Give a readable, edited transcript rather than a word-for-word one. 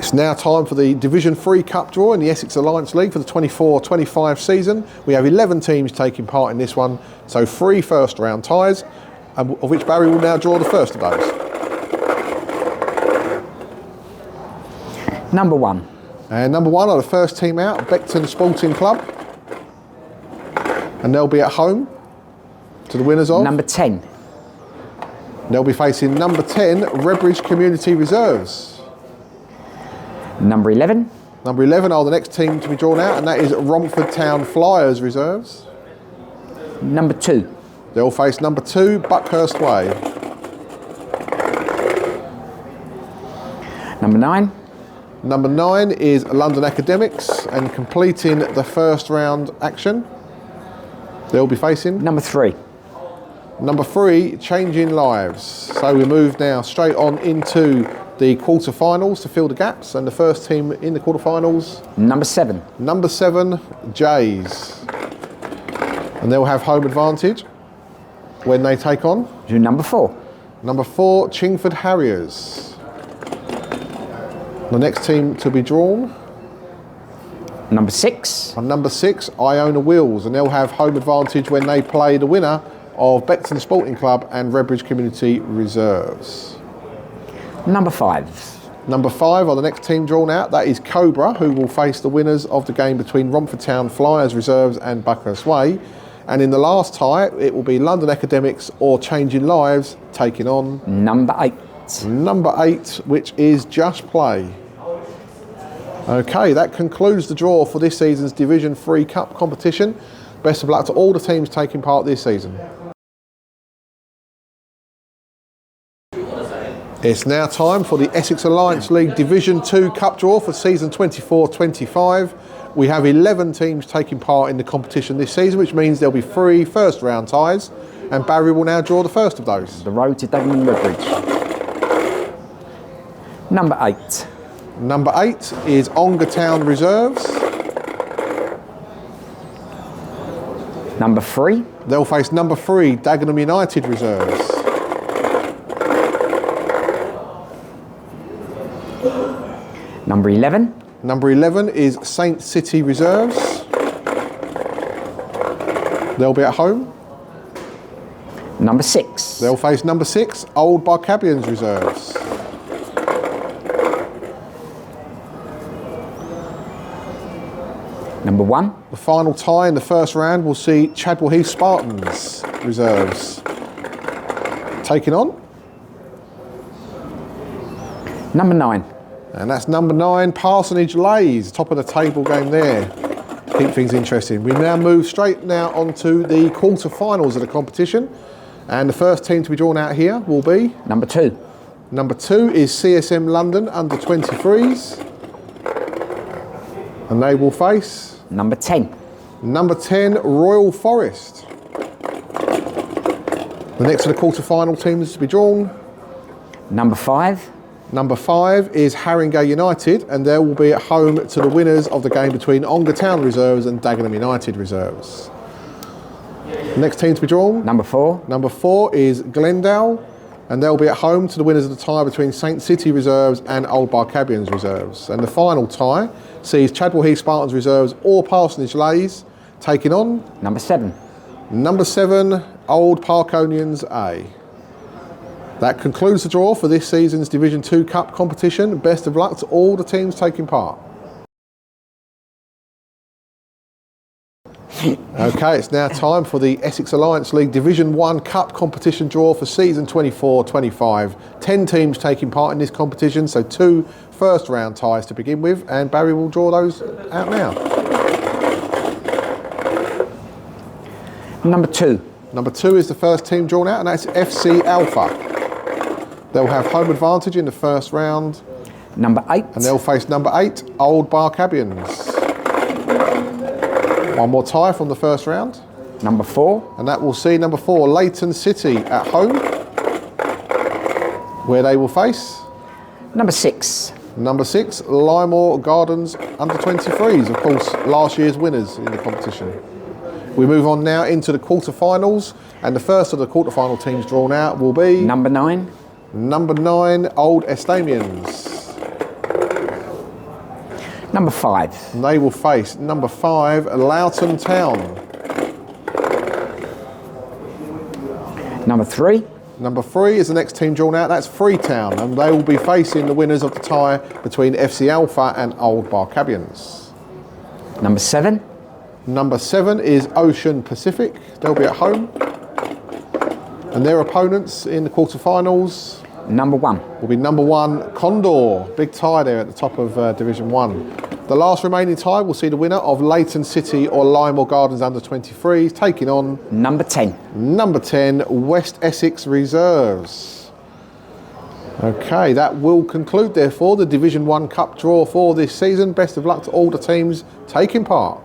It's now time for the Division 3 Cup Draw in the Essex Alliance League for the 24-25 season. We have 11 teams taking part in this one, so 3 first round ties, of which Barry will now draw the first of those. Number 1. And number 1 are the first team out, Beckton Sporting Club. And they'll be at home to the winners of... Number 10. They'll be facing number 10, Redbridge Community Reserves. Number 11. Number 11 are the next team to be drawn out, and that is Romford Town Flyers Reserves. Number 2. They'll face number 2, Buckhurst Way. Number 9. Number 9 is London Academics, and completing the first round action, they'll be facing... Number 3. Number 3, Changing Lives. So we move now straight on into the quarterfinals to fill the gaps, and the first team in the quarterfinals... Number 7. Number 7, Jays. And they'll have home advantage when they take on... Number 4. Number 4, Chingford Harriers. The next team to be drawn... Number 6. And number 6, Iona Wheels, and they'll have home advantage when they play the winner of Beckton Sporting Club and Redbridge Community Reserves. Number 5. Number 5 are the next team drawn out. That is Cobra, who will face the winners of the game between Romford Town Flyers Reserves and Buckhurst Way. And in the last tie, it will be London Academics or Changing Lives taking on... Number 8. Number 8, which is Just Play. Okay, that concludes the draw for this season's Division 3 Cup competition. Best of luck to all the teams taking part this season. It's now time for the Essex Alliance League Division 2 Cup Draw for season 24-25. We have 11 teams taking part in the competition this season, which means there'll be 3 first round ties, and Barry will now draw the first of those. The road to Dagenham Redbridge. Number 8. Number 8 is Ongar Town Reserves. Number 3. They'll face number 3, Dagenham United Reserves. Number 11. Number 11 is Saint City Reserves. They'll be at home. Number 6. They'll face number 6, Old Barcabians Reserves. Number 1. The final tie in the first round will see Chadwell Heath Spartans Reserves taking on... Number 9. And that's number 9, Parsonage Lays, top of the table game there. Keep things interesting. We now move straight now onto the quarter-finals of the competition. And the first team to be drawn out here will be... Number 2. Number 2 is CSM London under 23s. And they will face... Number 10. Number 10, Royal Forest. The next of the quarter-final teams to be drawn... Number 5. Number 5 is Haringey United, and they will be at home to the winners of the game between Ongar Town Reserves and Dagenham United Reserves. The next team to be drawn... Number 4. Number 4 is Glendale, and they'll be at home to the winners of the tie between Saint City Reserves and Old Barcabians Reserves. And the final tie sees Chadwell Heath Spartans Reserves or Parsonage Lays taking on... Number 7. Number 7, Old Parkonians A. That concludes the draw for this season's Division 2 Cup competition. Best of luck to all the teams taking part. Okay, it's now time for the Essex Alliance League Division 1 Cup competition draw for season 24-25. 10 teams taking part in this competition, so 2 first round ties to begin with, and Barry will draw those out now. Number 2. Number 2 is the first team drawn out, and that's FC Alpha. They'll have home advantage in the first round. Number 8. And they'll face number 8, Old Barcabians. One more tie from the first round. Number 4. And that will see number 4, Leighton City at home, where they will face... Number 6. Number 6, Lymore Gardens under 23s, of course, last year's winners in the competition. We move on now into the quarterfinals, and the first of the quarterfinal teams drawn out will be... Number 9. Number 9, Old Estamians. Number 5. And they will face number 5, Loughton Town. Number 3. Number 3 is the next team drawn out. That's Freetown, and they will be facing the winners of the tie between FC Alpha and Old Barcabians. Number 7. Number 7 is Ocean Pacific. They'll be at home. And their opponents in the quarterfinals Number 1. will be number 1, Condor. Big tie there at the top of Division 1. The last remaining tie will see the winner of Leighton City or Lymore Gardens under 23s taking on Number 10. number 10, West Essex Reserves. Okay, that will conclude therefore the Division 1 Cup draw for this season. Best of luck to all the teams taking part.